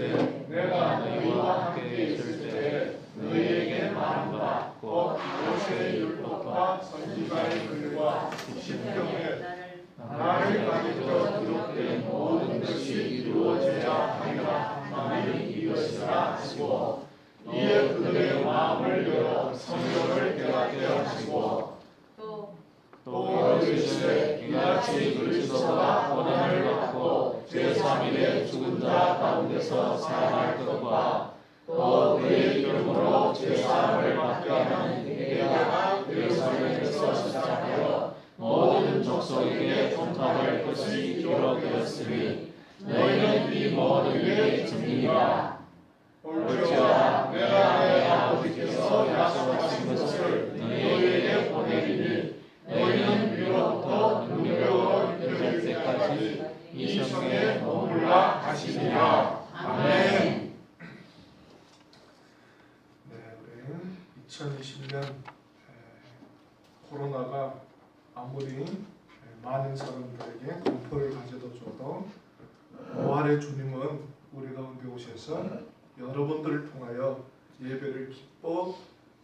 이르시되 내가 너희와 함께 있을 때 너희에게 말한 바 곧 모세의 율법과 선지자의 글과 십경에 나를 가리켜 기록된 모든 것이 이루어져야 하리라 하나니 이것이라 하시고 이에 그들의 마음을 열어 성경을 깨닫게 하시고 또 이르시되 이같이 그리스도가 고난을 받고 제3일에 죽은 자 가운데서 살아날 것과 또 그의 이름으로 제사함을 받게 하는 회개가 예루살렘에서 시작하여 모든 족속에게 통달할 것이 이루어졌으니 너희는 이 모든 일의 증인이라. 볼지어다 내가 내 아버지께서 약속하신 것을 너희에게 보내리니 너희는 위로부터 능력으로 입혀질 때까지 이 성에 머물라 하시니라. 아멘. 네, 우리 2020년 코로나가 아무리 많은 사람들에게 공포를 가져다 부활의 주님은 우리 가운데 오셔서 여러분들을 통하여 예배를 기뻐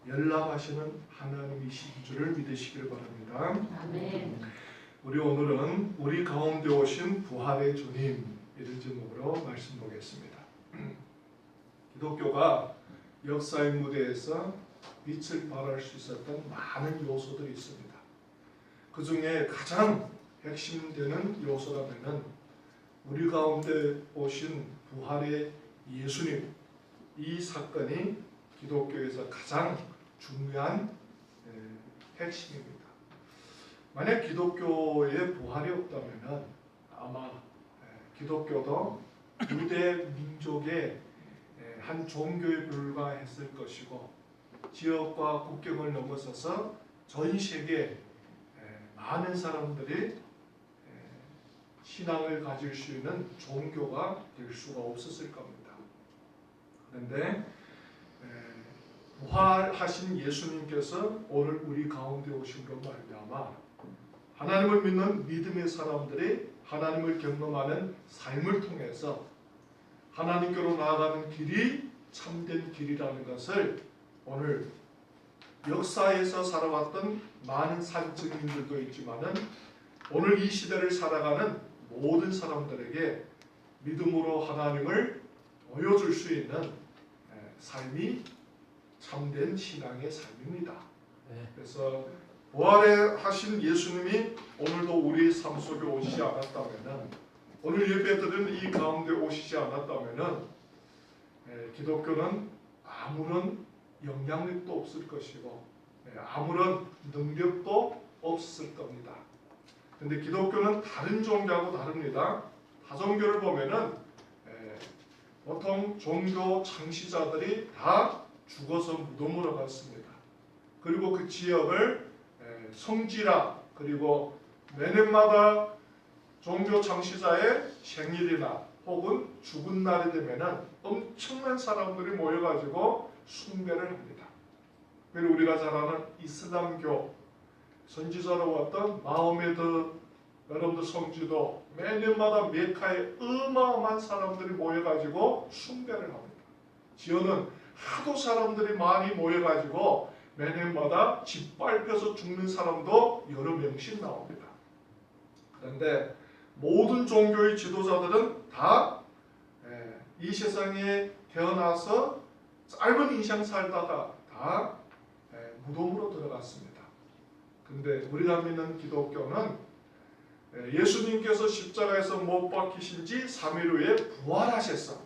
연락하시는 하나님이신 줄을 믿으시길 바랍니다. 아멘. 우리 오늘은 우리 가운데 오신 부활의 주님 이런 제목으로 말씀 보겠습니다. 기독교가 역사의 무대에서 빛을 발할 수 있었던 많은 요소들이 있습니다. 그 중에 가장 핵심되는 요소라면은 우리 가운데 오신 부활의 예수님, 이 사건이 기독교에서 가장 중요한 핵심입니다. 만약 기독교의 부활이 없다면 아마 기독교도 유대 민족의 한 종교에 불과했을 것이고 지역과 국경을 넘어서서 전 세계 많은 사람들이 신앙을 가질 수 있는 종교가 될 수가 없었을 겁니다. 그런데 부활하신 예수님께서 오늘 우리 가운데 오심으로 말미암아 하나님을 믿는 믿음의 사람들이 하나님을 경험하는 삶을 통해서 하나님께로 나아가는 길이 참된 길이라는 것을 오늘 역사에서 살아왔던 많은 산증인들도 있지만은 오늘 이 시대를 살아가는 모든 사람들에게 믿음으로 하나님을 보여줄 수 있는 삶이 참된 신앙의 삶입니다. 그래서 부활하신 예수님이 오늘도 우리 삶 속에 오시지 않았다면, 오늘 예배드리는 이 가운데 오시지 않았다면 기독교는 아무런 영향력도 없을 것이고 아무런 능력도 없을 겁니다. 그런데 기독교는 다른 종교하고 다릅니다. 다종교를 보면은 보통 종교 창시자들이 다 죽어서 무덤으로 갔습니다. 그리고 그 지역을 성지라, 그리고 매년마다 종교 창시자의 생일이나 혹은 죽은 날이 되면은 엄청난 사람들이 모여가지고 숭배를 합니다. 그리고 우리가 잘 아는 이슬람교 선지자로 왔던 마호메드, 여러분들 성지도 매년마다 메카에 어마어마한 사람들이 모여가지고 숭배를 합니다. 지어는 하도 사람들이 많이 모여가지고 매년마다 짓밟혀서 죽는 사람도 여러 명씩 나옵니다. 그런데 모든 종교의 지도자들은 다 이 세상에 태어나서 짧은 인생 살다가 다 무덤으로 들어갔습니다. 근데 우리가 믿는 기독교는 예수님께서 십자가에서 못 박히신 지 3일 후에 부활하셨어.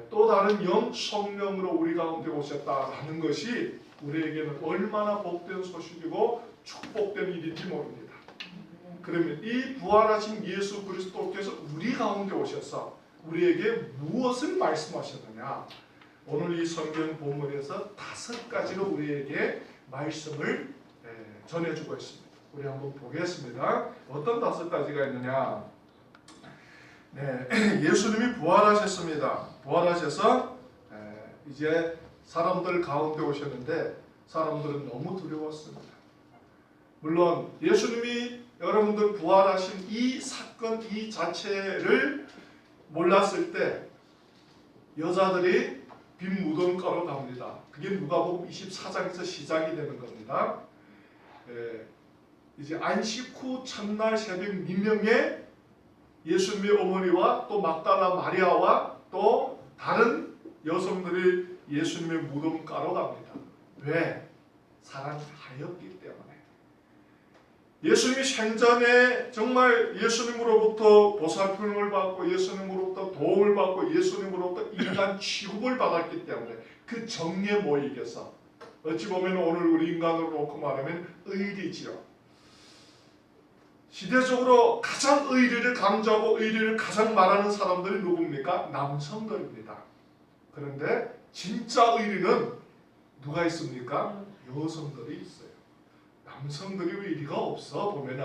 또 다른 영 성령으로 우리 가운데 오셨다라는 것이 우리에게는 얼마나 복된 소식이고 축복된 일인지 모릅니다. 그러면 이 부활하신 예수 그리스도께서 우리 가운데 오셔서 우리에게 무엇을 말씀하셨느냐? 오늘 이 성경 본문에서 5가지로 우리에게 말씀을 전해주고 있습니다. 우리 한번 보겠습니다. 어떤 5가지가 있느냐? 예수님이 부활하셨습니다. 부활하셔서 이제 사람들 가운데 오셨는데 사람들은 너무 두려웠습니다. 물론 예수님이 여러분들 부활하신 이 사건 이 자체를 몰랐을 때 여자들이 빈 무덤가로 갑니다. 그게 누가복음 24장에서 시작이 되는 겁니다. 이제 안식 후 첫날 새벽 민명에 예수님의 어머니와 또 막달라 마리아와 또 다른 여성들이 예수님의 무덤가로 갑니다. 왜? 사랑하였기 때문에. 예수님이 생전에 정말 예수님으로부터 보살핌을 받고 예수님으로부터 도움을 받고 예수님으로부터 인간 취급을 받았기 때문에 그 정예 모익에서 어찌 보면 오늘 우리 인간으로 놓고 말하면 의리지요. 시대적으로 가장 의리를 강조하고 의리를 가장 말하는 사람들이 누굽니까? 남성들입니다. 그런데 진짜 의리는 누가 있습니까? 여성들이 있어요. 남성들이 의리가 없어 보면은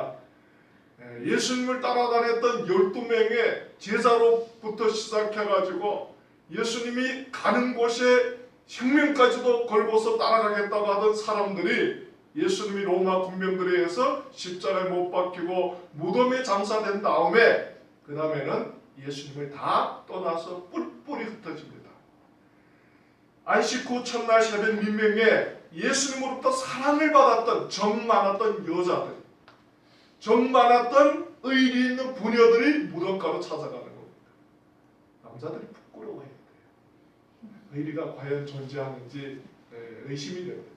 예수님을 따라다녔던 12명의 제자로부터 시작해가지고 예수님이 가는 곳에 생명까지도 걸고서 따라가겠다고 하던 사람들이 예수님이 로마 군병들에 의해서 십자가에 못 박히고 무덤에 장사된 다음에 그 다음에는 예수님을 다 떠나서 뿔뿔이 흩어집니다. 안식 후 첫날 새벽 민명에 예수님으로부터 사랑을 받았던 정 많았던 여자들, 정 많았던 의리 있는 부녀들이 무덤가로 찾아가는 겁니다. 남자들이 부끄러워해야 돼요. 의리가 과연 존재하는지 의심이 됩니다.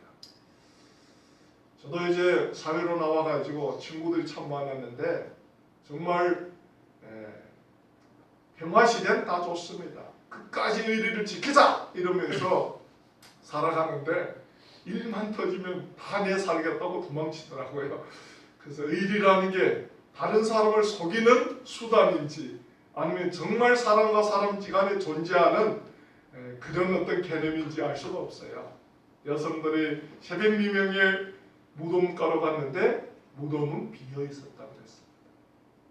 저도 이제 사회로 나와가지고 친구들이 참 많았는데 정말 평화시대는 다 좋습니다. 끝까지 의리를 지키자 이러면서 살아가는데 일만 터지면 다 내 살겠다고 도망치더라고요. 그래서 의리라는 게 다른 사람을 속이는 수단인지 아니면 정말 사람과 사람 기간에 존재하는 그런 어떤 개념인지 알 수가 없어요. 여성들이 새벽 미명에 무덤가로 갔는데 무덤은 비어 있었다고 그랬습니다.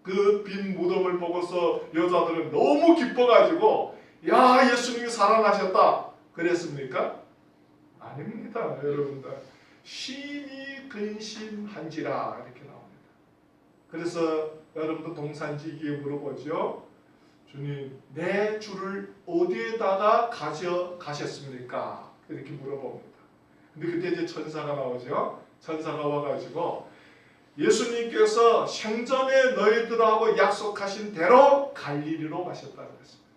그 빈 무덤을 보고서 여자들은 너무 기뻐가지고 야 예수님이 살아나셨다 그랬습니까? 아닙니다. 여러분들 심히 근심한지라 이렇게 나옵니다. 그래서 여러분도 동산지기에 물어보죠. 주님 내 주를 어디에다가 가져가셨습니까? 이렇게 물어봅니다. 근데 그때 이제 천사가 나오죠. 천사가 와가지고 예수님께서 생전에 너희들하고 약속하신 대로 갈릴리로 가셨다고 했습니다.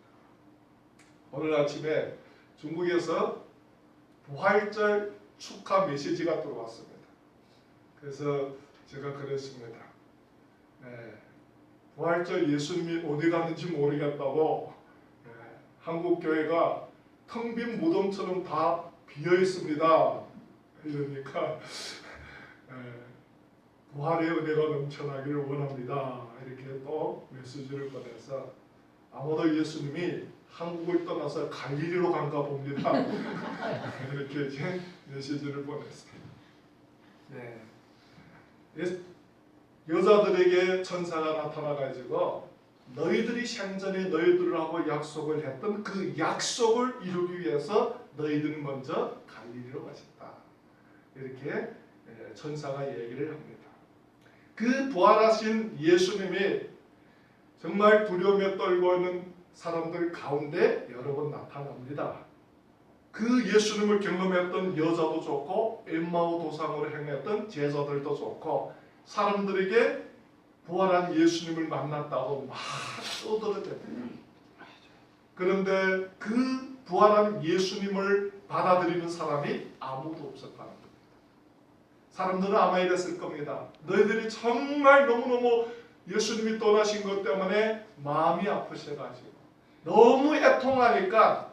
오늘 아침에 중국에서 부활절 축하 메시지가 들어왔습니다. 그래서 제가 그랬습니다. 부활절 예수님이 어디 갔는지 모르겠다고 한국 교회가 텅 빈 무덤처럼 다 비어 있습니다. 이러니까 부활의 은혜가 넘쳐나기를 원합니다. 이렇게 또 메시지를 보내서 아마도 예수님이 한국을 떠나서 갈릴리로 간가 봅니다. 이렇게 이제 메시지를 보냈어요. 네. 여자들에게 천사가 나타나가지고 너희들이 생전에 너희들하고 약속을 했던 그 약속을 이루기 위해서 너희들은 먼저 갈릴리로 가셨다. 이렇게 천사가 얘기를 합니다. 그 부활하신 예수님이 정말 두려움에 떨고 있는 사람들 가운데 여러 번 나타납니다. 그 예수님을 경험했던 여자도 좋고 엠마오 도상으로 행했던 제자들도 좋고 사람들에게 부활한 예수님을 만났다고 막 떠들어댑니다. 그런데 그 부활한 예수님을 받아들이는 사람이 아무도 없었다는 겁니다. 사람들은 아마 이랬을 겁니다. 너희들이 정말 너무너무 예수님이 떠나신 것 때문에 마음이 아프셔가지고 너무 애통하니까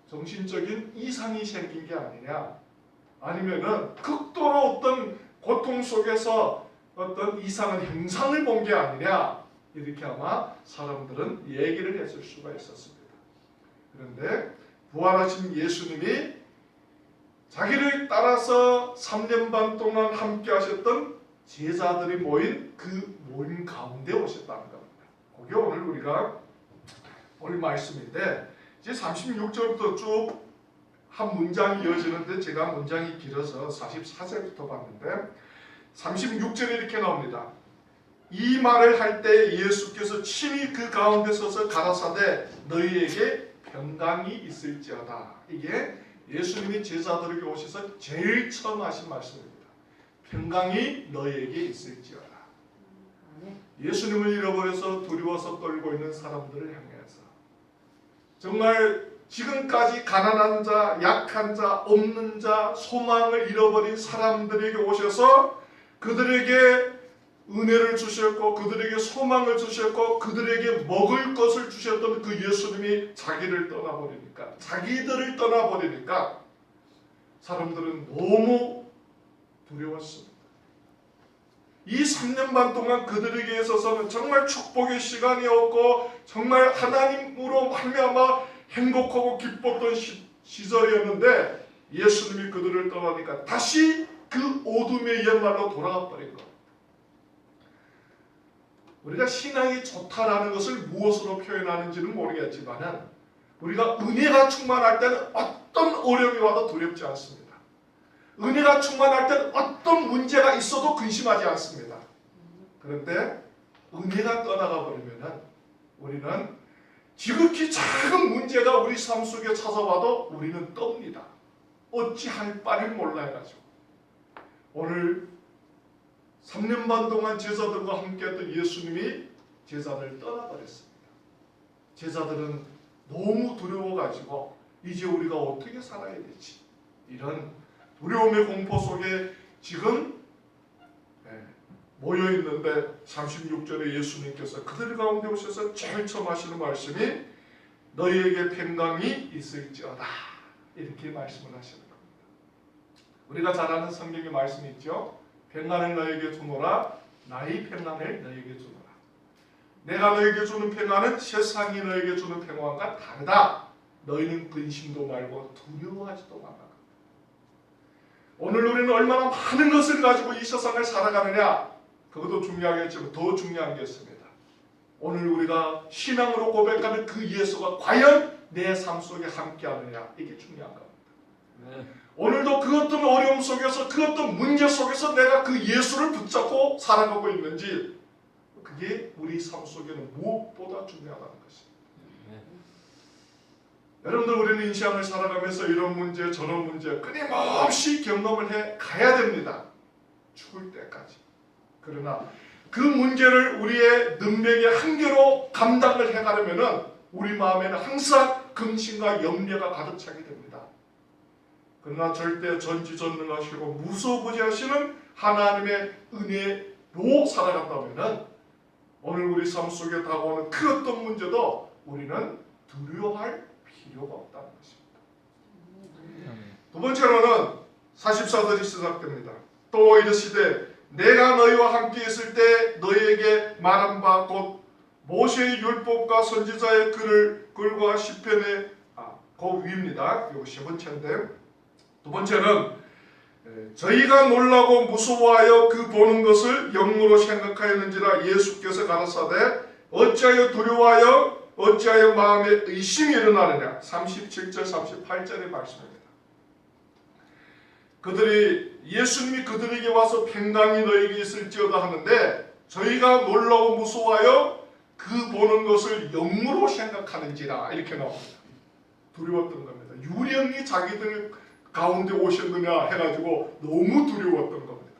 정신적인 이상이 생긴 게 아니냐, 아니면은 극도로 어떤 고통 속에서 어떤 이상한 형상을 본 게 아니냐, 이렇게 아마 사람들은 얘기를 했을 수가 있었습니다. 그런데 부활하신 예수님이 자기를 따라서 3년 반 동안 함께 하셨던 제자들이 모인 그 모임 가운데 오셨다는 겁니다. 그게 오늘 우리가 볼 말씀인데 이제 36절부터 쭉 한 문장이 이어지는데 제가 문장이 길어서 44절부터 봤는데 36절에 이렇게 나옵니다. 이 말을 할 때 예수께서 친히 그 가운데 서서 가라사대 너희에게 평강이 있을지어다. 이게 예수님이 제자들에게 오셔서 제일 처음 하신 말씀입니다. 평강이 너희에게 있을지어다. 예수님을 잃어버려서 두려워서 떨고 있는 사람들을 향해서 정말 지금까지 가난한 자, 약한 자, 없는 자, 소망을 잃어버린 사람들에게 오셔서 그들에게 은혜를 주셨고 그들에게 소망을 주셨고 그들에게 먹을 것을 주셨던 그 예수님이 자기들을 떠나버리니까 사람들은 너무 두려웠습니다. 이 3년 반 동안 그들에게 있어서는 정말 축복의 시간이었고 정말 하나님으로 말미암아 행복하고 기뻤던 시절이었는데 예수님이 그들을 떠나니까 다시 그 어둠의 옛말로 돌아가 버린 것. 우리가 신앙이 좋다라는 것을 무엇으로 표현하는지는 모르겠지만 우리가 은혜가 충만할 때는 어떤 어려움이 와도 두렵지 않습니다. 은혜가 충만할 때는 어떤 문제가 있어도 근심하지 않습니다. 그런데 은혜가 떠나가 버리면 우리는 지극히 작은 문제가 우리 삶 속에 찾아와도 우리는 떱니다. 어찌할 바를 몰라 해가지고 오늘 3년 반 동안 제자들과 함께했던 예수님이 제자들을 떠나버렸습니다. 제자들은 너무 두려워가지고 이제 우리가 어떻게 살아야 되지? 이런 두려움의 공포 속에 지금 모여있는데 36절에 예수님께서 그들 가운데 오셔서 제일 처음 하시는 말씀이 너희에게 평강이 있을지어다 이렇게 말씀을 하시는 겁니다. 우리가 잘 아는 성경의 말씀이 있죠. 평안을 너에게 주노라 나의 평안을 너에게 주노라. 내가 너에게 주는 평안은 세상이 너에게 주는 평안과 다르다. 너희는 근심도 말고 두려워하지도 말라. 오늘 우리는 얼마나 많은 것을 가지고 이 세상을 살아가느냐 그것도 중요하겠지만 더 중요한 게 있습니다. 오늘 우리가 신앙으로 고백하는 그 예수가 과연 내 삶 속에 함께하느냐 이게 중요한 겁니다. 오늘도 그 어떤 어려움 속에서 그 어떤 문제 속에서 내가 그 예수를 붙잡고 살아가고 있는지 그게 우리 삶 속에는 무엇보다 중요하다는 것입니다. 여러분들 우리는 인생을 살아가면서 이런 문제 저런 문제 끊임없이 경험을 해 가야 됩니다. 죽을 때까지. 그러나 그 문제를 우리의 능력의 한계로 감당을 해가려면 우리 마음에는 항상 근심과 염려가 가득 차게 됩니다. 그러나 절대 전지전능하시고 무소부지하시는 하나님의 은혜로 살아간다면 오늘 우리 삶 속에 다가오는 그 어떤 문제도 우리는 두려워할 필요가 없다는 것입니다. 두 번째로는 44절이 시작됩니다. 또 이르시되 내가 너희와 함께 있을 때 너희에게 말한 바 곧 모세의 율법과 선지자의 글과 시편의 그 위입니다. 이거 세 번째인데 두 번째는 저희가 놀라고 무서워하여 그 보는 것을 영으로 생각하였는지라 예수께서 가라사대 어찌하여 두려워하여 어찌하여 마음에 의심이 일어나느냐. 37절 38절의 말씀입니다. 그들이 예수님이 그들에게 와서 평강이 너에게 있을지어다 하는데 저희가 놀라고 무서워하여 그 보는 것을 영으로 생각하는지라 이렇게 나옵니다. 두려웠던 겁니다. 유령이 자기들 가운데 오셨느냐 해가지고 너무 두려웠던 겁니다.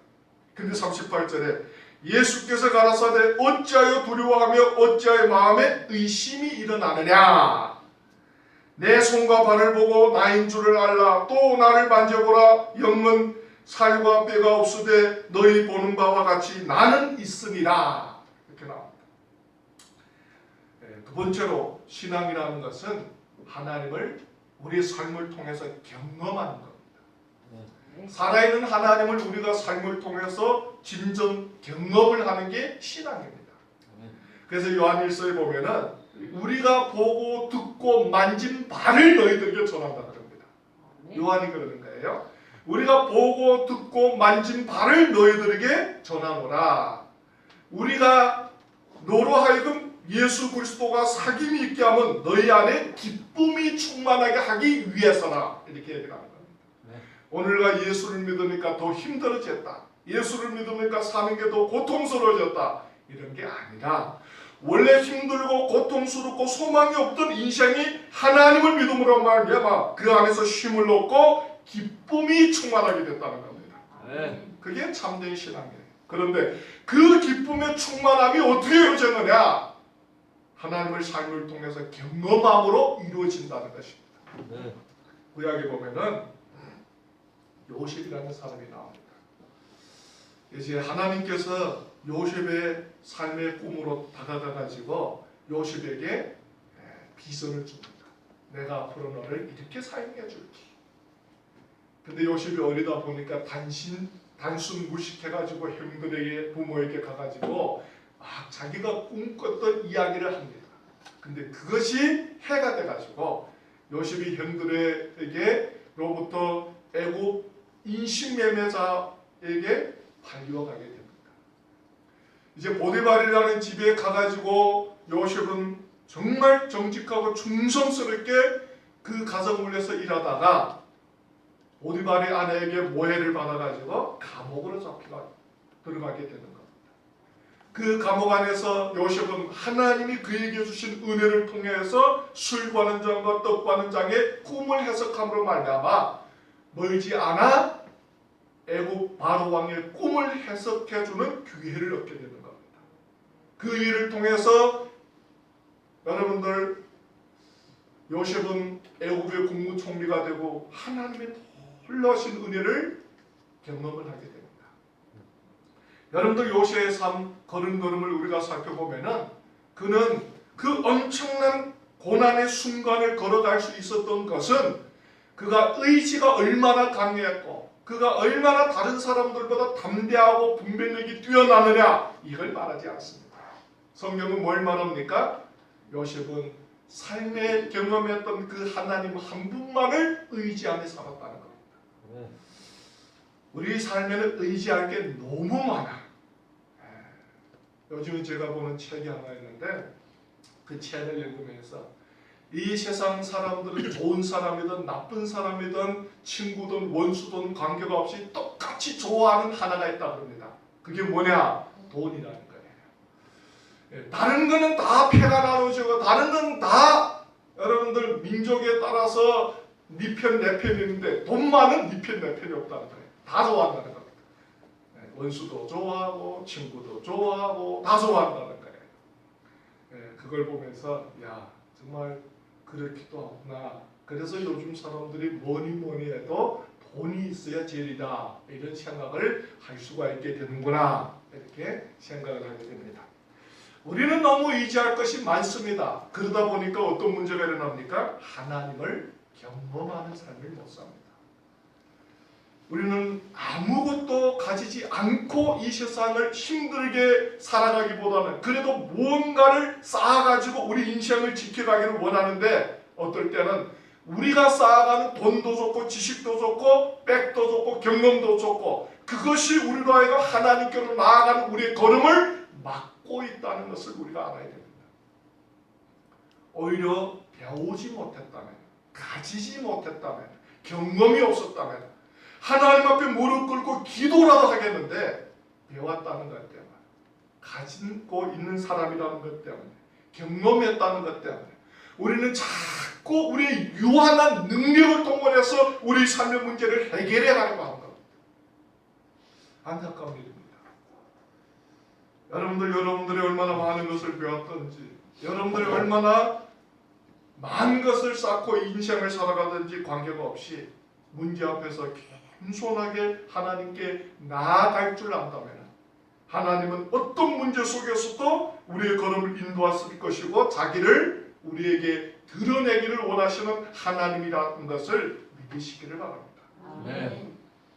근데 38절에 예수께서 가라사대 어찌하여 두려워하며 어찌하여 마음에 의심이 일어나느냐. 내 손과 발을 보고 나인 줄을 알라. 또 나를 만져보라. 영은 살과 뼈가 없으되 너희 보는 바와 같이 나는 있으니라. 이렇게 나옵니다. 두 번째로 신앙이라는 것은 하나님을 우리의 삶을 통해서 경험하는 겁니다. 살아있는 하나님을 우리가 삶을 통해서 진정 경험을 하는 게 신앙입니다. 그래서 요한일서에 보면은 우리가 보고 듣고 만진 바를 너희들에게 전한다 그럽니다. 요한이 그러는 거예요. 우리가 보고 듣고 만진 바를 너희들에게 전하노라. 우리가 너로 하여금 예수 그리스도가 사귐이 있게 하면 너희 안에 기쁨이 충만하게 하기 위해서라. 이렇게 얘기를 하는 겁니다. 오늘가 예수를 믿으니까 더 힘들어졌다. 예수를 믿으니까 사는 게 더 고통스러워졌다. 이런 게 아니라 원래 힘들고 고통스럽고 소망이 없던 인생이 하나님을 믿음으로 말미암아 그 안에서 쉼을 얻고 기쁨이 충만하게 됐다는 겁니다. 그게 참된 신앙이에요. 그런데 그 기쁨의 충만함이 어떻게 이루어졌느냐? 하나님의 삶을 통해서 경험함으로 이루어진다는 것입니다. 구약에 보면은 요셉이라는 사람이 나옵니다. 이제 하나님께서 요셉의 삶의 꿈으로 다가가가지고 요셉에게 비전을 줍니다. 내가 앞으로 너를 이렇게 사용해 줄게. 근데 요셉이 어리다 보니까 단순 무식해가지고 형들에게 부모에게 가가지고 막 자기가 꿈꿨던 이야기를 합니다. 근데 그것이 해가 돼가지고 요셉이 형들에게로부터 애굽 인신매매자에게 팔려가게 됩니다. 이제 보디발이라는 집에 가가지고 요셉은 정말 정직하고 충성스럽게 그 가정을 위해서 일하다가 보디발의 아내에게 모해를 받아가지고 감옥으로 들어가게 되는 겁니다. 그 감옥 안에서 요셉은 하나님이 그에게 주신 은혜를 통해서 술 과는 장과 떡 과는 장의 꿈을 해석함으로 말미암아 멀지 않아 애굽 바로 왕의 꿈을 해석해주는 기회를 얻게 되는 겁니다. 그 일을 통해서 여러분들 요셉은 애굽의 국무총리가 되고 하나님의 놀라신 은혜를 경험을 하게 됩니다. 여러분들 요셉의 삶 걸음걸음을 우리가 살펴보면은 그는 그 엄청난 고난의 순간을 걸어갈 수 있었던 것은 그가 의지가 얼마나 강했고 그가 얼마나 다른 사람들보다 담대하고 분별력이 뛰어나느냐 이걸 말하지 않습니다. 성경은 뭘 말합니까? 요셉은 삶에 경험했던 그 하나님 한 분만을 의지하며 살았다는 겁니다. 우리 삶에는 의지할 게 너무 많아. 요즘 제가 보는 책이 하나 있는데 그 책을 읽으면서 이 세상 사람들은 좋은 사람이든 나쁜 사람이든 친구든 원수든 관계가 없이 똑같이 좋아하는 하나가 있다고 합니다. 그게 뭐냐? 돈이라는 거예요. 다른 거는 다 패가 나누어지고 다른 건 다 여러분들 민족에 따라서 네 편 내 편이 있는데 돈만은 네 편 내 편이 없다는 거예요. 다 좋아한다는 겁니다. 원수도 좋아하고 친구도 좋아하고 다 좋아한다는 거예요. 그걸 보면서 야 정말 그렇기도 하구나. 그래서 요즘 사람들이 뭐니 해도 돈이 있어야 제일이다 이런 생각을 할 수가 있게 되는구나 이렇게 생각을 하게 됩니다. 우리는 너무 의지할 것이 많습니다. 그러다 보니까 어떤 문제가 일어납니까? 하나님을 경험하는 삶을 못 삽니다. 우리는 아무것도 가지지 않고 이 세상을 힘들게 살아가기보다는 그래도 무언가를 쌓아가지고 우리 인생을 지켜가기를 원하는데 어떨 때는 우리가 쌓아가는 돈도 좋고 지식도 좋고 백도 좋고 경험도 좋고 그것이 우리로 하여금 하나님께로 나아가는 우리의 걸음을 막고 있다는 것을 우리가 알아야 됩니다. 오히려 배우지 못했다면 가지지 못했다면 경험이 없었다면 하나님 앞에 무릎 꿇고 기도라도 하겠는데 배웠다는 것 때문에 가지고 있는 사람이라는 것 때문에 경험했다는 것 때문에 우리는 자꾸 우리의 유한한 능력을 동원해서 우리 삶의 문제를 해결해 가려고 하는 겁니다. 안타까운 일입니다. 여러분들이 얼마나 많은 것을 배웠던지 여러분들이 얼마나 많은 것을 쌓고 인생을 살아가든지 관계가 없이 문제 앞에서 겸손하게 하나님께 나아갈 줄 안다면 하나님은 어떤 문제 속에서도 우리의 걸음을 인도하실 것이고 자기를 우리에게 드러내기를 원하시는 하나님이라는 것을 믿으시기를 바랍니다.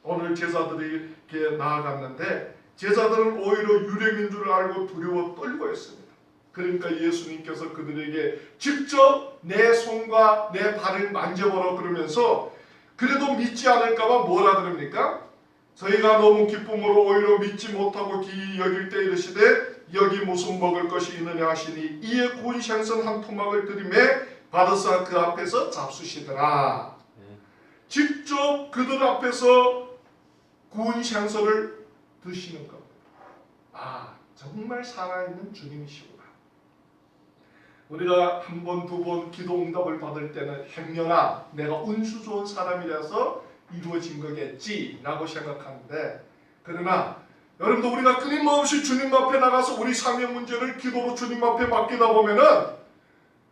오늘 제자들이 이렇게 나아갔는데 제자들은 오히려 유령인 줄 알고 두려워 떨고 있습니다. 그러니까 예수님께서 그들에게 직접 내 손과 내 발을 만져보라 그러면서 그래도 믿지 않을까봐 뭐라 그럽니까? 저희가 너무 기쁨으로 오히려 믿지 못하고 기이 여길 때 이르시되 여기 무슨 먹을 것이 있느냐 하시니 이에 구운 생선 한 토막을 들이매 받아서 그 앞에서 잡수시더라. 직접 그들 앞에서 구운 생선을 드시는 겁니다. 아 정말 살아있는 주님이시구나. 우리가 한 번, 두 번 기도 응답을 받을 때는 행여나 내가 운수 좋은 사람이라서 이루어진 거겠지 라고 생각하는데, 그러나 여러분도 우리가 끊임없이 주님 앞에 나가서 우리 삶의 문제를 기도로 주님 앞에 맡기다 보면은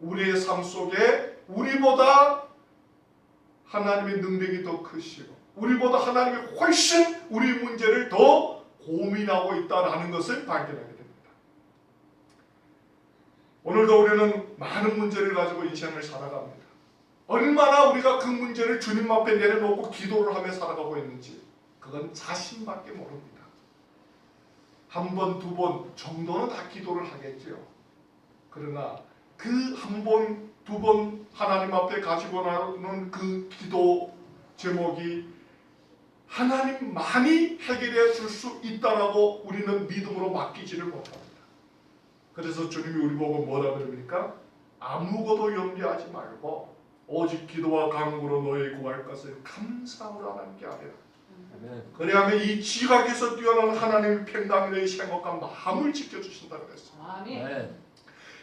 우리의 삶 속에 우리보다 하나님의 능력이 더 크시고 우리보다 하나님이 훨씬 우리 문제를 더 고민하고 있다는 것을 발견하게 됩니다. 오늘도 우리는 많은 문제를 가지고 인생을 살아갑니다. 얼마나 우리가 그 문제를 주님 앞에 내려놓고 기도를 하며 살아가고 있는지 그건 자신밖에 모릅니다. 한 번, 두 번 정도는 다 기도를 하겠죠. 그러나 그 한 번, 두 번 하나님 앞에 가지고 나오는 그 기도 제목이 하나님만이 해결해 줄 수 있다라고 우리는 믿음으로 맡기지를 못합니다. 그래서 주님이 우리 보고 뭐라 그럽니까? 아무것도 염려하지 말고 오직 기도와 간구로 너희 구할 것을 감사로 하나님께 하리라. 그래야만 이 지각에서 뛰어난 하나님의 평강이 너희 생각과 마음을 지켜주신다고 그랬어요. 아멘.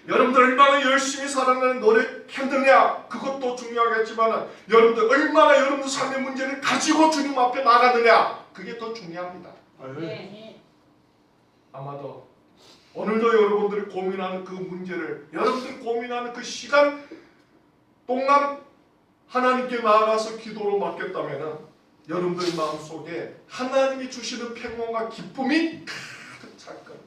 여러분들 얼마나 열심히 살아내는 노력했느냐 그것도 중요하겠지만 여러분들 얼마나 여러분들 삶의 문제를 가지고 주님 앞에 나가느냐 그게 더 중요합니다. 네. 아마도 오늘도 여러분들이 고민하는 그 문제를 여러분들이 고민하는 그 시간 동안 하나님께 나아가서 기도로 맡겼다면 여러분들 마음속에 하나님이 주시는 평안과 기쁨이 가득 찰 겁니다.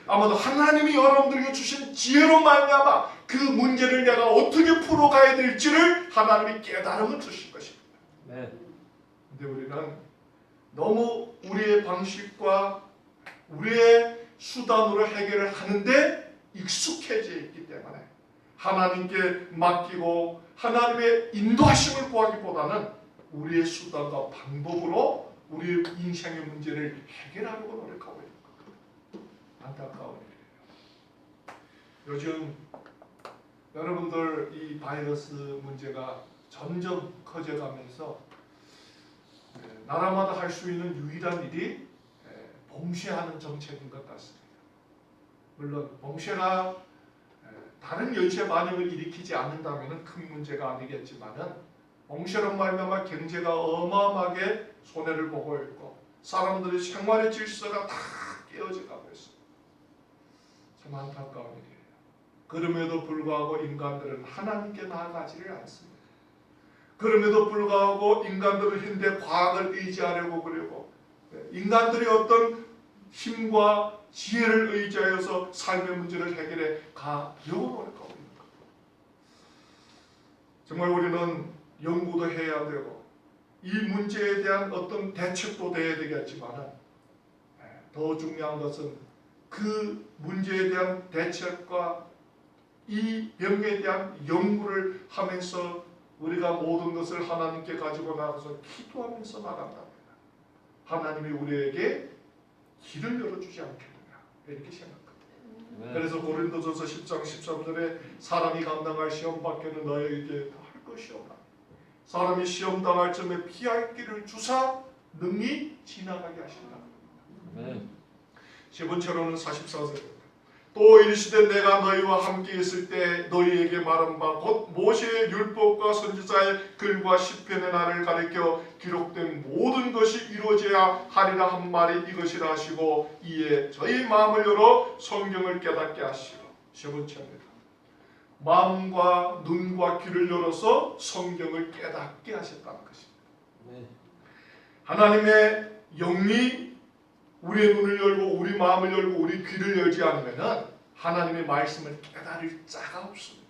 아마도 하나님이 여러분들에게 주신 지혜로 말미암아 그 문제를 내가 어떻게 풀어가야 될지를 하나님이 깨달음을 주실 것입니다. 근데 우리는 너무 우리의 방식과 우리의 수단으로 해결을 하는데 익숙해져 있기 때문에 하나님께 맡기고 하나님의 인도하심을 구하기보다는 우리의 수단과 방법으로 우리의 인생의 문제를 해결하려고 노력하고 있는 겁니다. 안타까운 일이에요. 요즘 여러분들 이 바이러스 문제가 점점 커져가면서 나라마다 할 수 있는 유일한 일이 봉쇄하는 정책인 것 같습니다. 물론 봉쇄가 다른 열쇠 반응을 일으키지 않는다면 큰 문제가 아니겠지만은 봉쇄로 말미암아 경제가 어마어마하게 손해를 보고 있고 사람들의 생활의 질서가 다 깨어져가고 있습니다. 참 안타까운 일이에요. 그럼에도 불구하고 인간들은 하나님께 나아가지를 않습니다. 그럼에도 불구하고 인간들은 현대 과학을 의지하려고 그러고 인간들이 어떤 힘과 지혜를 의지하여서 삶의 문제를 해결해 가려고 노력하고 있는 겁니다. 정말 우리는 연구도 해야 되고 이 문제에 대한 어떤 대책도 돼야 되겠지만 더 중요한 것은 그 문제에 대한 대책과 이 병에 대한 연구를 하면서 우리가 모든 것을 하나님께 가지고 나가서 기도하면서 나간답니다. 하나님이 우리에게 길을 열어주지 않겠느냐 이렇게 생각합니다. 그래서 고린도전서 10장 13절에 사람이 감당할 시험 밖에는 너에게 할 것이 없나. 사람이 시험 당할 점에 피할 길을 주사 능히 지나가게 하신다. 세 번째로는 44절입니다. 또 이르시되 내가 너희와 함께 있을 때 너희에게 말한 바 곧 모세의 율법과 선지자의 글과 시편의 날을 가리켜 기록된 모든 것이 이루어져야 하리라 한 말이 이것이라 하시고 이에 저희 마음을 열어 성경을 깨닫게 하시고 세 번째입니다. 마음과 눈과 귀를 열어서 성경을 깨닫게 하셨다는 것입니다. 하나님의 영이 우리의 눈을 열고 우리 마음을 열고 우리 귀를 열지 않으면 하나님의 말씀을 깨달을 자가 없습니다.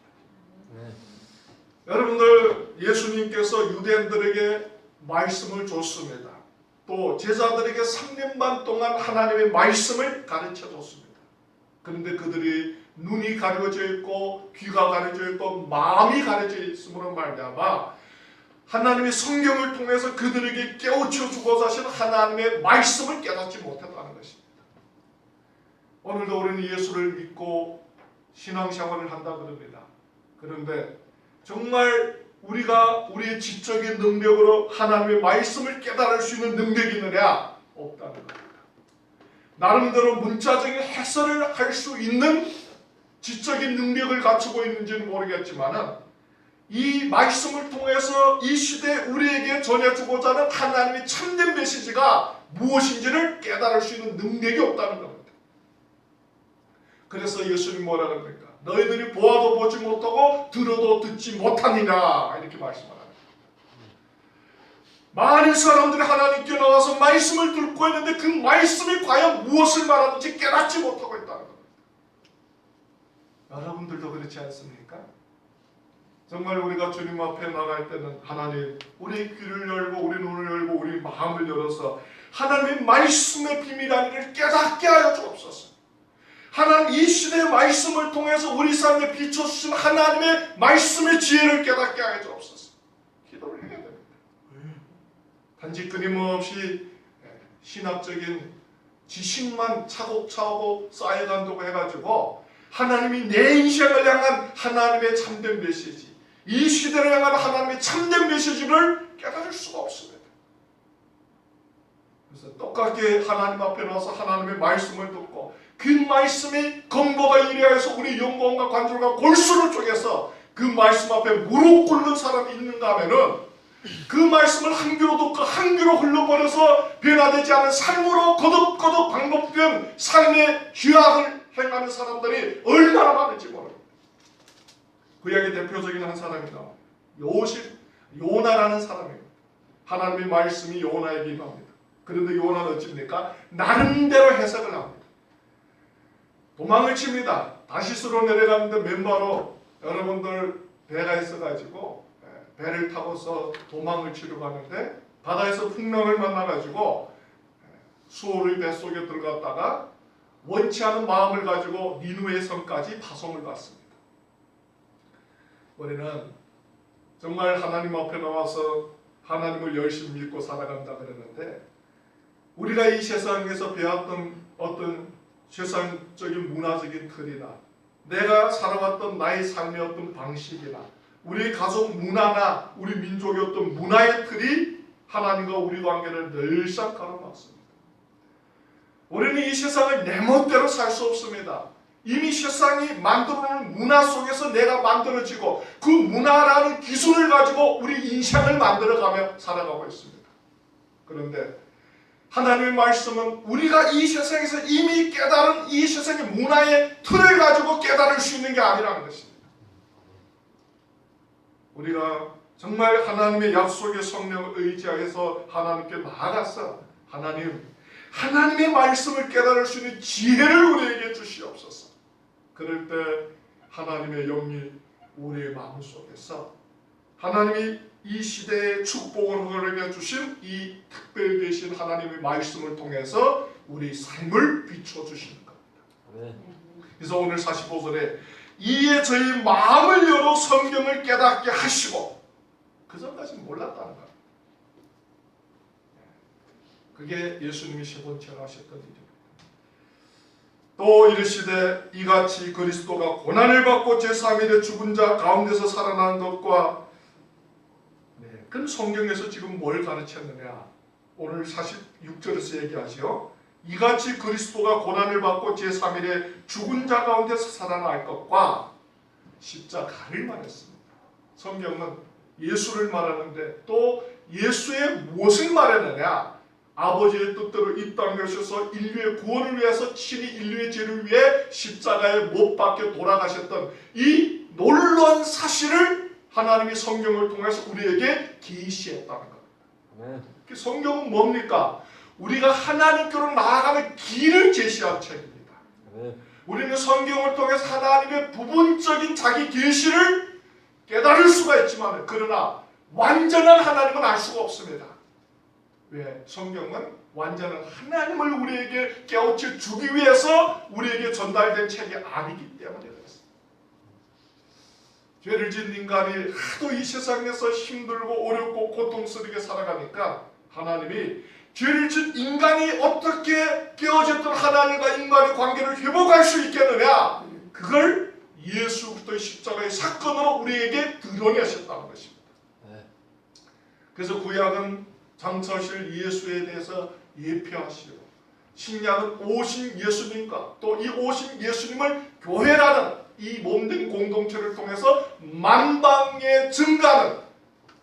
여러분들 예수님께서 유대인들에게 말씀을 줬습니다. 또 제자들에게 3년 반 동안 하나님의 말씀을 가르쳐 줬습니다. 그런데 그들이 눈이 가려져 있고 귀가 가려져 있고 마음이 가려져 있음으로 말미암아 하나님의 성경을 통해서 그들에게 깨우쳐 주고자 하신 하나님의 말씀을 깨닫지 못했다는 것입니다. 오늘도 우리는 예수를 믿고 신앙생활을 한다 그럽니다. 그런데 정말 우리가 우리의 지적인 능력으로 하나님의 말씀을 깨달을 수 있는 능력이 있느냐? 없다는 겁니다. 나름대로 문자적인 해설을 할 수 있는 지적인 능력을 갖추고 있는지는 모르겠지만은 이 말씀을 통해서 이 시대에 우리에게 전해주고자 하는 하나님의 참된 메시지가 무엇인지를 깨달을 수 있는 능력이 없다는 겁니다. 그래서 예수님 뭐라 그럽니까? 너희들이 보아도 보지 못하고 들어도 듣지 못하느냐 이렇게 말씀하랍니다. 많은 사람들이 하나님께 나와서 말씀을 듣고 있는데 그 말씀이 과연 무엇을 말하는지 깨닫지 못하고 있다는 겁니다. 여러분들도 그렇지 않습니까? 정말 우리가 주님 앞에 나갈 때는 하나님 우리 귀를 열고 우리 눈을 열고 우리 마음을 열어서 하나님의 말씀의 비밀하니를 깨닫게 하여 주옵소서. 하나님 이 시대의 말씀을 통해서 우리 삶에 비춰주신 하나님의 말씀의 지혜를 깨닫게 하여 주옵소서. 기도를 해야 됩니다. 단지 끊임없이 신학적인 지식만 차곡차곡 쌓여간다고 해가지고 하나님이 내 인생을 향한 하나님의 참된 메시지, 이 시대를 향한 하나님의 참된 메시지를 깨달을 수가 없습니다. 그래서 똑같게 하나님 앞에 나와서 하나님의 말씀을 듣고 그 말씀이 근거가 이래해서 우리 영광과 관절과 골수를 쪼개서 그 말씀 앞에 무릎 꿇는 사람이 있는가 하면은 그 말씀을 한 귀로 듣고 한 귀로 흘러버려서 변화되지 않은 삶으로 거듭거듭 반복된 삶의 죄악을 행하는 사람들이 얼마나 많은지 모릅니다. 구약의 대표적인 한 사람이다. 요나라는 사람입니다. 하나님의 말씀이 요나에게 임합니다. 그런데 요나는 어찌입니까? 나름대로 해석을 합니다. 도망을 칩니다. 다시스로 내려가는데 맨바로 여러분들 배가 있어가지고 배를 타고서 도망을 치러 가는데 바다에서 풍랑을 만나가지고 수호의 뱃속에 들어갔다가 원치 않은 마음을 가지고 니누의 성까지 파송을 받습니다. 우리는 정말 하나님 앞에 나와서 하나님을 열심히 믿고 살아간다 그러는데 우리가 이 세상에서 배웠던 어떤 세상적인 문화적인 틀이나 내가 살아왔던 나의 삶의 어떤 방식이나 우리 가족 문화나 우리 민족의 어떤 문화의 틀이 하나님과 우리 관계를 늘상 가로막습니다. 우리는 이 세상을 내 멋대로 살 수 없습니다. 이미 세상이 만들어놓은 문화 속에서 내가 만들어지고 그 문화라는 기준을 가지고 우리 인생을 만들어가며 살아가고 있습니다. 그런데 하나님의 말씀은 우리가 이 세상에서 이미 깨달은 이 세상의 문화의 틀을 가지고 깨달을 수 있는 게 아니라는 것입니다. 우리가 정말 하나님의 약속의 성령을 의지하여서 하나님께 나아가서 하나님의 말씀을 깨달을 수 있는 지혜를 우리에게 주시옵소서. 그럴 때 하나님의 영이 우리의 마음속에서 하나님이 이 시대에 축복을 허락해 주신 이 특별 계신 하나님의 말씀을 통해서 우리 삶을 비춰주시는 겁니다. 그래서 오늘 45절에 이에 저희 마음을 열어 성경을 깨닫게 하시고 그 전까지는 몰랐다는 겁니다. 그게 예수님이 세 번째로 하셨던 일입니다. 또 이르시되 이같이 그리스도가 고난을 받고 제3일에 죽은 자 가운데서 살아난 것과 그럼 성경에서 지금 뭘 가르쳤느냐? 오늘 46절에서 얘기하죠. 이같이 그리스도가 고난을 받고 제3일에 죽은 자 가운데서 살아날 것과 십자가를 말했습니다. 성경은 예수를 말하는데 또 예수의 무엇을 말하느냐? 아버지의 뜻대로 이 땅에 오셔서 인류의 구원을 위해서 친히 인류의 죄를 위해 십자가에 못 박혀 돌아가셨던 이 놀라운 사실을 하나님이 성경을 통해서 우리에게 계시했다는 겁니다. 성경은 뭡니까? 우리가 하나님께로 나아가는 길을 제시한 책입니다. 우리는 성경을 통해서 하나님의 부분적인 자기 계시를 깨달을 수가 있지만 그러나 완전한 하나님은 알 수가 없습니다. 왜? 성경은 완전한 하나님을 우리에게 깨우쳐 주기 위해서 우리에게 전달된 책이 아니기 때문에 그렇습니다. 죄를 지은 인간이 하도 이 세상에서 힘들고 어렵고 고통스럽게 살아가니까 하나님이 죄를 지은 인간이 어떻게 깨어졌던 하나님과 인간의 관계를 회복할 수 있겠느냐, 그걸 예수 그리스도의 십자가의 사건으로 우리에게 드러내셨다는 것입니다. 그래서 구약은 장차실 예수에 대해서 예표하시고 신약은 오신 예수님과 또 이 오신 예수님을 교회라는 이 몸된 공동체를 통해서 만방에 증가하는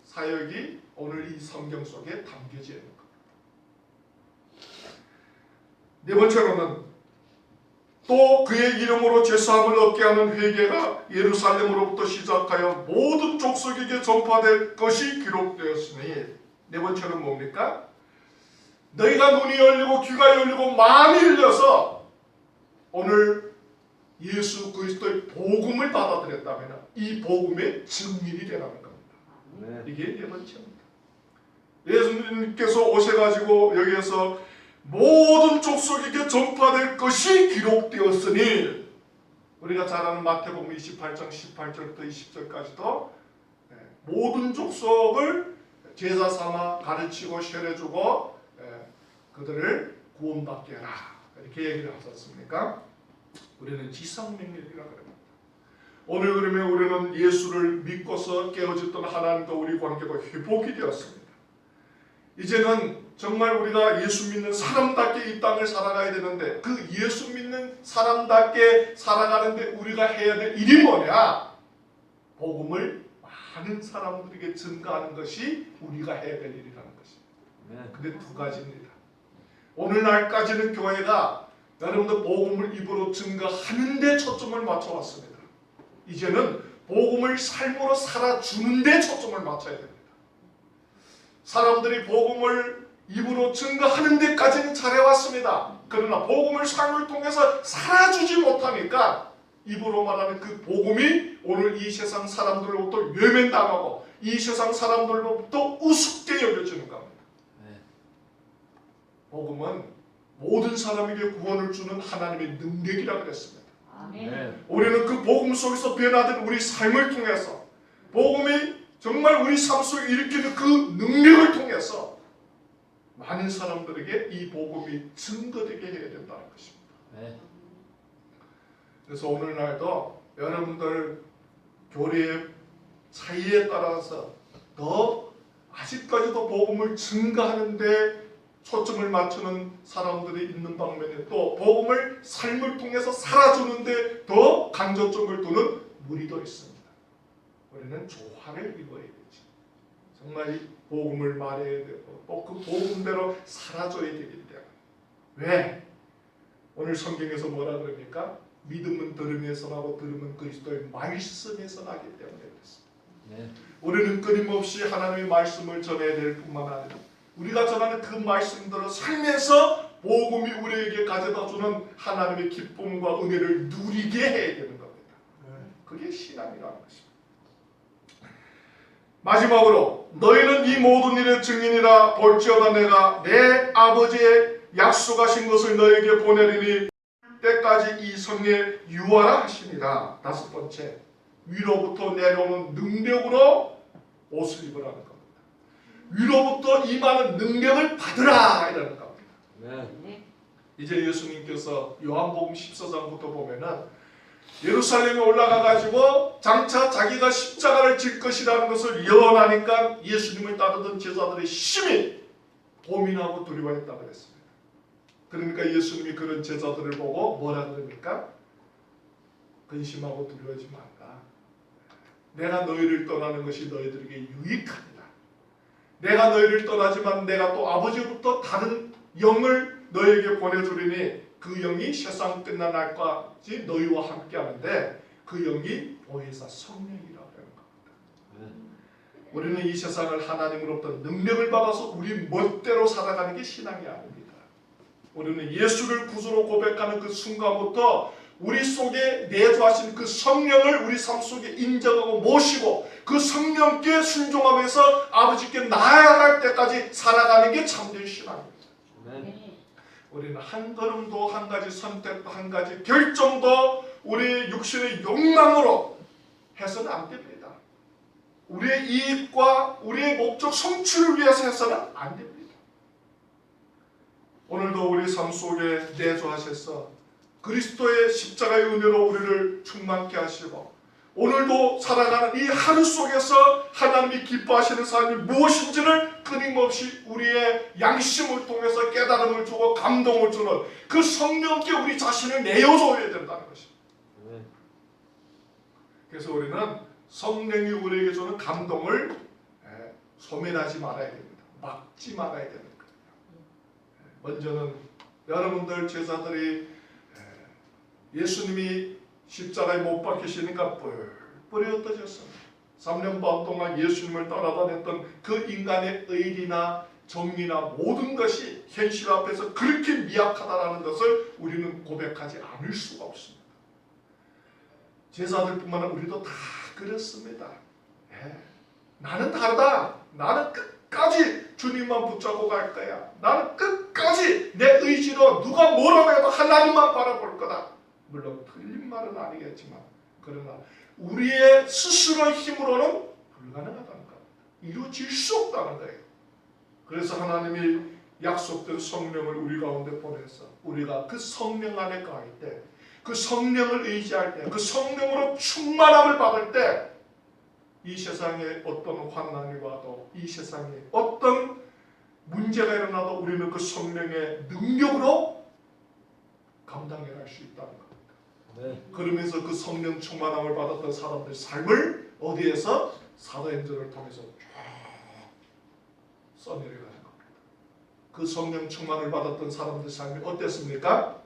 사역이 오늘 이 성경 속에 담겨져 있는 겁니다. 네 번째로는 또 그의 이름으로 죄사함을 얻게 하는 회개가 예루살렘으로부터 시작하여 모든 족속에게 전파될 것이 기록되었으니, 네 번째는 뭡니까? 너희가 눈이 열리고 귀가 열리고 마음이 열려서 오늘 예수 그리스도의 복음을 받아들였다면 이 복음의 증인이 되라는 겁니다. 이게 네 번째입니다. 예수님께서 오셔가지고 여기에서 모든 족속에게 전파될 것이 기록되었으니, 우리가 잘 아는 마태복음 28장 18절부터 20절까지도 모든 족속을 제자 삼아 가르치고 세례주고 그들을 구원받게 해라, 이렇게 얘기를 하셨습니까? 우리는 지상명령이라고 합니다. 오늘 그러면 우리는 예수를 믿고서 깨어졌던 하나님과 우리 관계가 회복이 되었습니다. 이제는 정말 우리가 예수 믿는 사람답게 이 땅을 살아가야 되는데, 그 예수 믿는 사람답게 살아가는데 우리가 해야 될 일이 뭐냐? 복음을 많은 사람들에게 증가하는 것이 우리가 해야 될 일이라는 것입니다. 근데 두 가지입니다. 오늘날까지는 교회가 여러분들 복음을 입으로 증가하는 데 초점을 맞춰왔습니다. 이제는 복음을 삶으로 살아주는 데 초점을 맞춰야 됩니다. 사람들이 복음을 입으로 증거하는 데까지는 잘해왔습니다. 그러나 복음을 삶을 통해서 살아주지 못하니까 입으로 말하는 그 복음이 오늘 이 세상 사람들로부터 외면당하고 이 세상 사람들로부터 우습게 여겨지는 겁니다. 복음은 모든 사람에게 구원을 주는 하나님의 능력이라고 그랬습니다. 우리는 그 복음 속에서 변화된 우리 삶을 통해서, 복음이 정말 우리 삶 속에 일으키는 그 능력을 통해서 많은 사람들에게 이 복음이 증거되게 해야 된다는 것입니다. 그래서 오늘날도 여러분들 교리의 차이에 따라서 더 아직까지도 복음을 증거하는데 초점을 맞추는 사람들이 있는 방면에, 또 복음을 삶을 통해서 살아주는데 더 강조점을 두는 무리도 있습니다. 우리는 조화를 이루어야 되지. 정말 이 복음을 말해야 되고 또 그 복음대로 살아줘야 되기 때문에. 왜? 오늘 성경에서 뭐라 그럽니까? 믿음은 들음에서 나고 들음은 그리스도의 말씀에서 나기 때문에 그렇습니다. 우리는 끊임없이 하나님의 말씀을 전해야 될 뿐만 아니라 우리가 전하는 그 말씀대로 살면서 복음이 우리에게 가져다주는 하나님의 기쁨과 은혜를 누리게 해야 되는 겁니다. 그게 신앙이라는 것입니다. 마지막으로 너희는 이 모든 일의 증인이라. 볼지어다 내가 내 아버지의 약속하신 것을 너희에게 보내리니 때까지 이 성에 유하라 하시니라. 다섯 번째, 위로부터 내려오는 능력으로 옷을 입으라는 겁니다. 위로부터 임하는 능력을 받으라 이라는 겁니다. 이제 예수님께서 요한복음 14장부터 보면은 예루살렘에 올라가가지고 장차 자기가 십자가를 질 것이라는 것을 예언하니까 예수님을 따르던 제자들이 심히 고민하고 두려워했다고 그랬습니다. 그러니까 예수님이 그런 제자들을 보고 뭐라 그럽니까? 근심하고 두려워하지 말라. 내가 너희를 떠나는 것이 너희들에게 유익하니라. 내가 너희를 떠나지만 내가 또 아버지로부터 다른 영을 너희에게 보내주리니 그 영이 세상 끝난 날까지 너희와 함께 하는데 그 영이 보혜사 성령이라고 하는 겁니다. 우리는 이 세상을 하나님으로부터 능력을 받아서 우리 멋대로 살아가는 게 신앙이 아닙니다. 우리는 예수를 구주로 고백하는 그 순간부터 우리 속에 내주하신 그 성령을 우리 삶 속에 인정하고 모시고 그 성령께 순종하면서 아버지께 나아갈 때까지 살아가는 게 참된 신앙입니다. 우리는 한 걸음도, 한 가지 선택도, 한 가지 결정도 우리의 육신의 욕망으로 해서는 안 됩니다. 우리의 이익과 우리의 목적 성취를 위해서 해서는 안 됩니다. 오늘도 우리 삶 속에 내주하셔서 그리스도의 십자가의 은혜로 우리를 충만케 하시고 오늘도 살아가는 이 하루 속에서 하나님이 기뻐하시는 삶이 무엇인지를 끊임없이 우리의 양심을 통해서 깨달음을 주고 감동을 주는 그 성령께 우리 자신을 내어줘야 된다는 것입니다. 그래서 우리는 성령이 우리에게 주는 감동을 소멸하지 말아야 됩니다. 막지 말아야 되는 거예요. 먼저는 여러분들 제자들이 예수님이 십자가에 못 박히시니까 뿔뿔이 흩어졌습니다. 3년 반 동안 예수님을 따라다녔던 그 인간의 의리나 정의나 모든 것이 현실 앞에서 그렇게 미약하다는 것을 우리는 고백하지 않을 수가 없습니다. 제자들뿐만 아니라 우리도 다 그렇습니다. 나는 다르다. 나는 끝까지 주님만 붙잡고 갈 거야. 나는 끝까지 내 의지로 누가 뭐라고 해도 하나님만 바라볼 거다. 물론 틀린 말은 아니겠지만 그러나 우리의 스스로의 힘으로는 불가능하다는 겁니다. 이루어질 수 없다는 거예요. 그래서 하나님이 약속된 성령을 우리 가운데 보내서 우리가 그 성령 안에 갈 때, 그 성령을 의지할 때, 그 성령으로 충만함을 받을 때 이 세상에 어떤 환난이 와도 이 세상에 어떤 문제가 일어나도 우리는 그 성령의 능력으로 감당해 갈 수 있다는 겁니다. 네. 그러면서 그 성령 충만함을 받았던 사람들 삶을 어디에서? 사도행전을 통해서 쭉 써내려가는 겁니다. 그 성령 충만을 받았던 사람들 삶이 어땠습니까?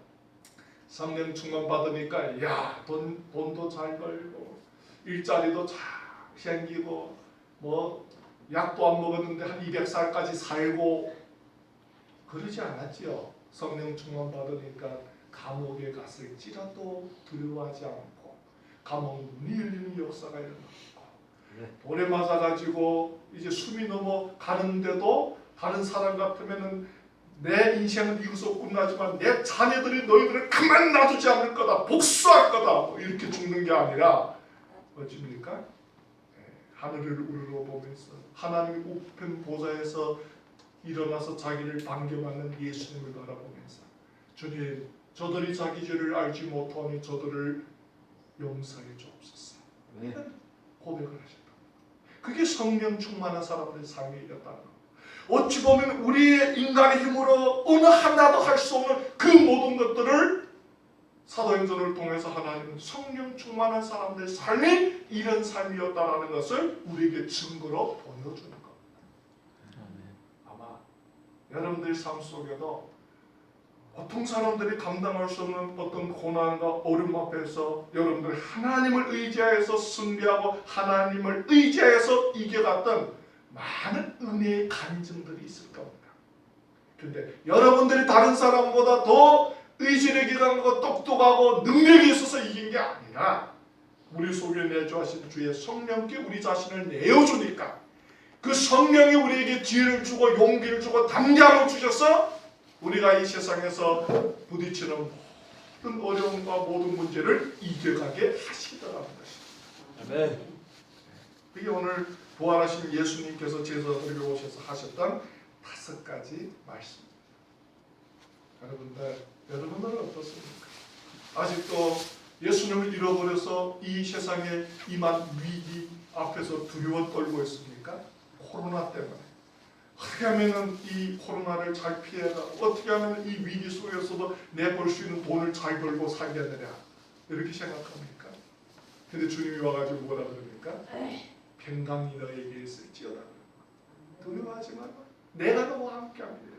성령 충만 받으니까 돈도 잘 벌고 일자리도 잘 생기고 뭐 약도 안 먹었는데 한 200살까지 살고 그러지 않았지요. 성령 충만 받으니까 감옥에 갔을지라도 두려워하지 않고 감옥 문이 열리는 역사가 일어났고 돌에 맞아가지고 이제 숨이 넘어가는데도 다른 사람 같으면은 내 인생은 이기서 끝나지만 내 자녀들이 너희들을 가만 놔두지 않을 거다. 복수할 거다. 뭐 이렇게 죽는 게 아니라 어찌입니까? 하늘을 우러러보면서 하나님의 우편 보좌에서 일어나서 자기를 반겨받는 예수님을 바라보면서 주님 저들이 자기 죄를 알지 못하니 저들을 용서해 주옵소서. 네. 고백을 하셨다. 그게 성령 충만한 사람들의 삶이었다는 것. 어찌 보면 우리의 인간의 힘으로 어느 하나도 할 수 없는 그 모든 것들을 사도행전을 통해서 하나님은 성령 충만한 사람들의 삶이 이런 삶이었다는 것을 우리에게 증거로 보여주는 겁니다. 아마 여러분들 삶 속에도 보통 사람들이 감당할 수 없는 어떤 고난과 어려움 앞에서 여러분들 하나님을 의지하여서 승리하고 하나님을 의지하여서 이겨갔던 많은 은혜의 간증들이 있을 겁니다. 근데 여러분들이 다른 사람보다 더 의지력이 강하고 똑똑하고 능력이 있어서 이긴 게 아니라 우리 속에 내주하신 주의 성령께 우리 자신을 내어주니까 그 성령이 우리에게 지혜를 주고 용기를 주고 담대함을 주셔서 우리가 이 세상에서 부딪히는 모든 어려움과 모든 문제를 이겨가게 하시더라는 것입니다. 아멘. 그게 오늘 부활하신 예수님께서 제자들에게 오셔서 하셨던 5가지 말씀입니다. 여러분들은 어떻습니까? 아직도 예수님을 잃어버려서 이 세상에 임한 위기 앞에서 두려워 떨고 있습니까? 코로나 때문에. 어떻게 하면 이 코로나를 잘 피해가고 어떻게 하면 이 위기 속에서도 내 벌 수 있는 돈을 잘 벌고 살겠느냐 이렇게 생각합니까? 근데 주님이 와가지고 뭐라 그럽니까? 평강이 너에게 있을지어다. 두려워하지 마라. 내가 너와 함께합니다.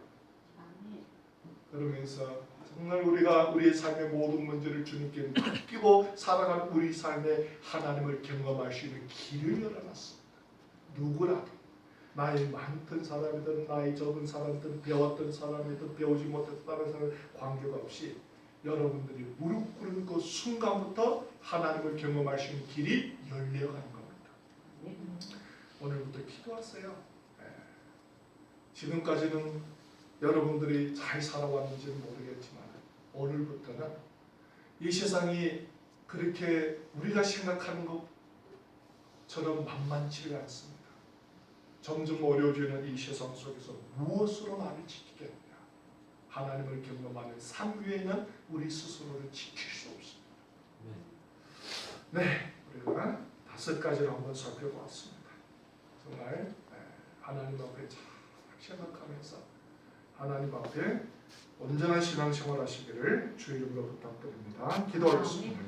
그러면서 정말 우리가 우리의 삶의 모든 문제를 주님께 맡기고 살아가는 우리 삶에 하나님을 경험할 수 있는 길을 열어놨습니다. 누구라도 나이 많던 사람이든 나이 적은 사람이든 배웠던 사람이든 배우지 못했던 다른 사람 관계가 없이 여러분들이 무릎 꿇은 그 순간부터 하나님을 경험할 수 있는 길이 열려가는 겁니다. 오늘부터 기도하세요. 지금까지는 여러분들이 잘 살아왔는지는 모르겠지만 오늘부터는 이 세상이 그렇게 우리가 생각하는 것처럼 만만치가 않습니다. 점점 어려워지는 이 세상 속에서 무엇으로 나를 지키겠느냐? 하나님을 경험하는 삶 외에는 우리 스스로를 지킬 수 없습니다. 네, 우리가 5가지를 한번 살펴보았습니다. 정말 하나님 앞에 잘 생각하면서 하나님 앞에 온전한 신앙생활 하시기를 주의 이름으로 부탁드립니다. 기도하겠습니다.